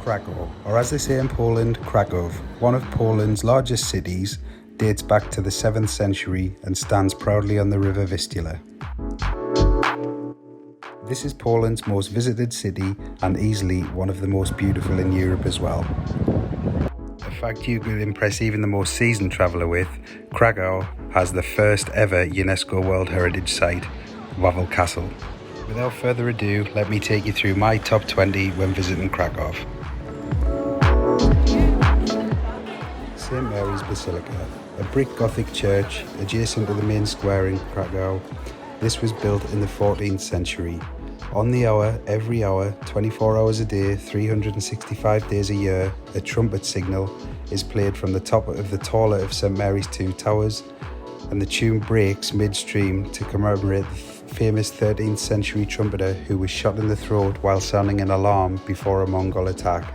Krakow, or as they say in Poland, Kraków, one of Poland's largest cities, dates back to the 7th century and stands proudly on the river Vistula. This is Poland's most visited city and easily one of the most beautiful in Europe as well. A fact you could impress even the most seasoned traveller with, Krakow has the first ever UNESCO World Heritage Site, Wawel Castle. Without further ado, let me take you through my top 20 when visiting Krakow. St. Mary's Basilica, a brick Gothic church adjacent to the main square in Krakow. This was built in the 14th century. On the hour, every hour, 24 hours a day, 365 days a year, a trumpet signal is played from the top of the taller of St. Mary's two towers, and the tune breaks midstream to commemorate the famous 13th century trumpeter who was shot in the throat while sounding an alarm before a Mongol attack.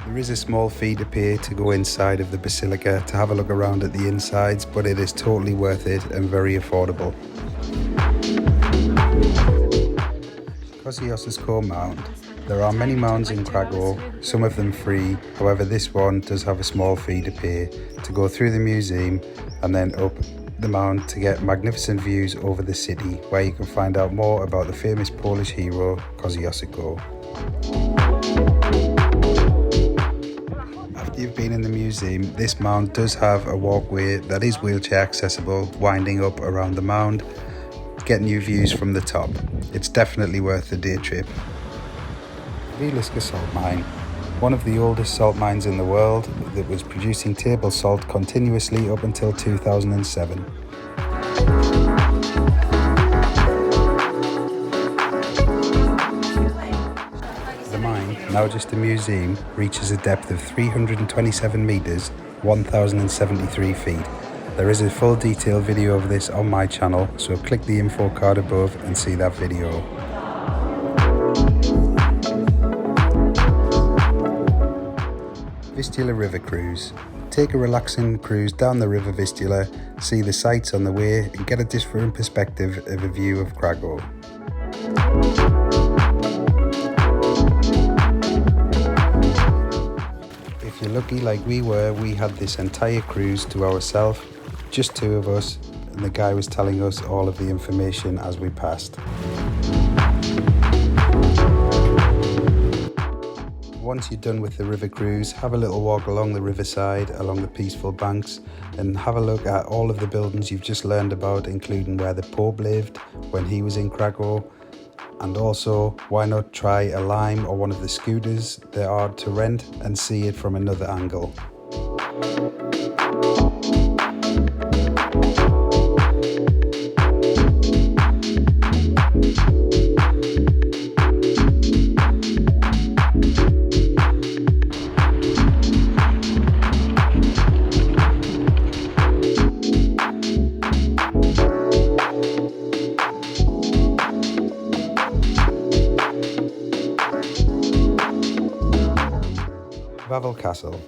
There is a small fee to pay to go inside of the Basilica to have a look around at the insides, but it is totally worth it and very affordable. Kosicuszkio mound. There are many mounds in Krakow, some of them free, however this one does have a small fee to pay to go through the museum and then up the mound to get magnificent views over the city, where you can find out more about the famous Polish hero Kosicuszkio. You've been in the museum, this mound does have a walkway that is wheelchair accessible, winding up around the mound, getting you views from the top. It's definitely worth the day trip. Wieliczka salt mine, one of the oldest salt mines in the world that was producing table salt continuously up until 2007. Now just a museum, reaches a depth of 327 metres, 1,073 feet. There is a full detailed video of this on my channel, so click the info card above and see that video. Vistula River Cruise. Take a relaxing cruise down the river Vistula, see the sights on the way and get a different perspective of a view of Krakow. If you're lucky like we were, we had this entire cruise to ourselves, just two of us, and the guy was telling us all of the information as we passed. Once you're done with the river cruise, have a little walk along the riverside, along the peaceful banks, and have a look at all of the buildings you've just learned about, including where the Pope lived when he was in Krakow. And also, why not try a lime or one of the scooters there are to rent and see it from another angle. Wawel Castle.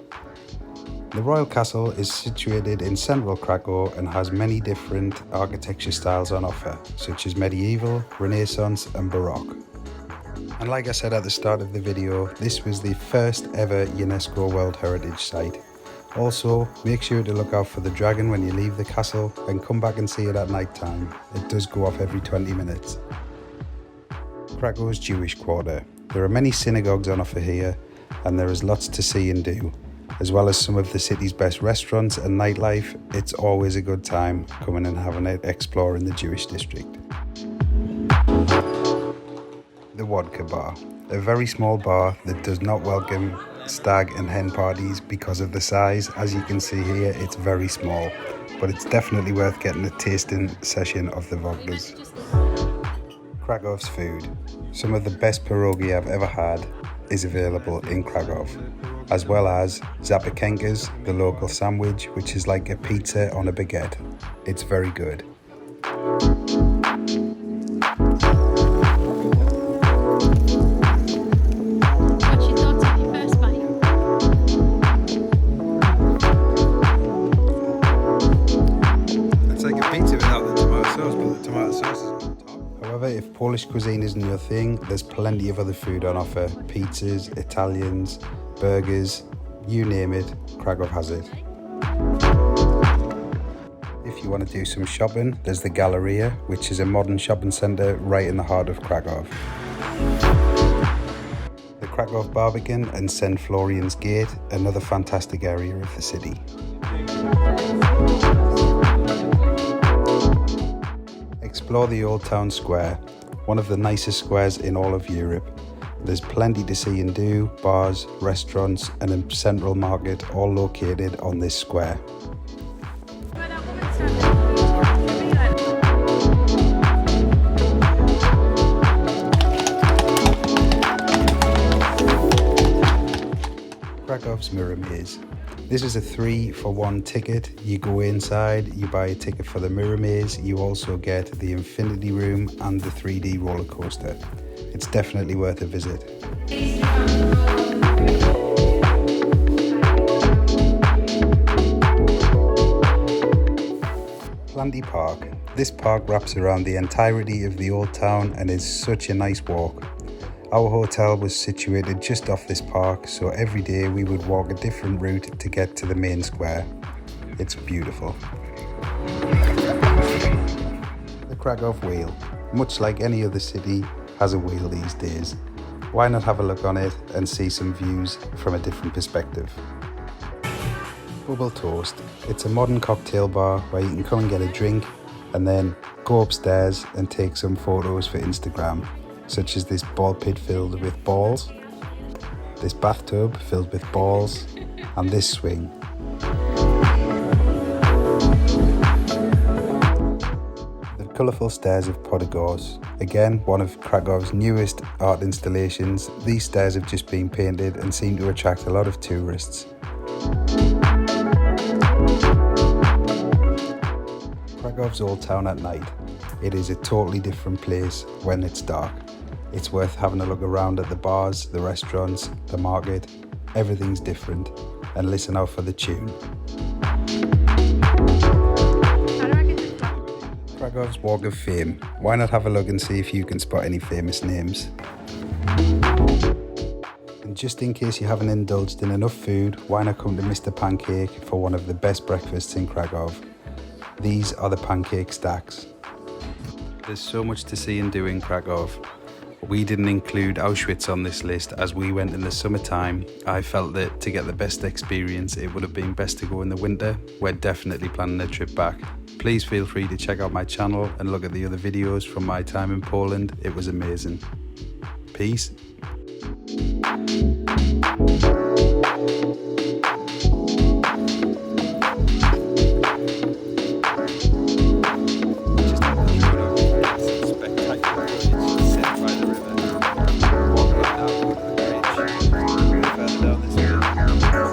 The Royal Castle is situated in central Krakow and has many different architecture styles on offer, such as medieval, Renaissance and Baroque. And like I said at the start of the video, this was the first ever UNESCO World Heritage Site. Also, make sure to look out for the dragon when you leave the castle and come back and see it at night time. It does go off every 20 minutes. Krakow's Jewish Quarter. There are many synagogues on offer here, and there is lots to see and do. As well as some of the city's best restaurants and nightlife, it's always a good time coming and having an explore in the Jewish district. The Wodka Bar, a very small bar that does not welcome stag and hen parties because of the size. As you can see here, it's very small, but it's definitely worth getting a tasting session of the vodkas. Krakow's food. Some of the best pierogi I've ever had is available in Krakow, as well as zapikenkas, the local sandwich, which is like a pizza on a baguette. It's very good. Polish cuisine isn't your thing, there's plenty of other food on offer. Pizzas, Italians, burgers, you name it, Krakow has it. If you want to do some shopping, there's the Galeria, which is a modern shopping centre right in the heart of Krakow. The Krakow Barbican and St. Florians Gate, another fantastic area of the city. Explore the Old Town Square, one of the nicest squares in all of Europe. There's plenty to see and do, bars, restaurants and a central market all located on this square. Krakow's Mirror Maze. This is a 3-for-1 ticket. You go inside, you buy a ticket for the Mirror Maze, you also get the Infinity Room and the 3D roller coaster. It's definitely worth a visit. Planty Park. This park wraps around the entirety of the old town and is such a nice walk. Our hotel was situated just off this park, so every day we would walk a different route to get to the main square. It's beautiful. The Krakow Wheel, much like any other city, has a wheel these days. Why not have a look on it and see some views from a different perspective? Bubble Toast. It's a modern cocktail bar where you can come and get a drink and then go upstairs and take some photos for Instagram, such as this ball pit filled with balls, this bathtub filled with balls, and this swing. The colourful stairs of Podgorze. Again, one of Krakow's newest art installations. These stairs have just been painted and seem to attract a lot of tourists. Krakow's Old Town at night. It is a totally different place when it's dark. It's worth having a look around at the bars, the restaurants, the market. Everything's different. And listen out for the tune. Krakow's Walk of Fame. Why not have a look and see if you can spot any famous names? And just in case you haven't indulged in enough food, why not come to Mr. Pancake for one of the best breakfasts in Krakow? These are the pancake stacks. There's so much to see and do in Krakow. We didn't include Auschwitz on this list as we went in the summertime. I felt that to get the best experience it would have been best to go in the winter. We're definitely planning a trip back. Please feel free to check out my channel and look at the other videos from my time in Poland. It was amazing. Peace. Further down this way.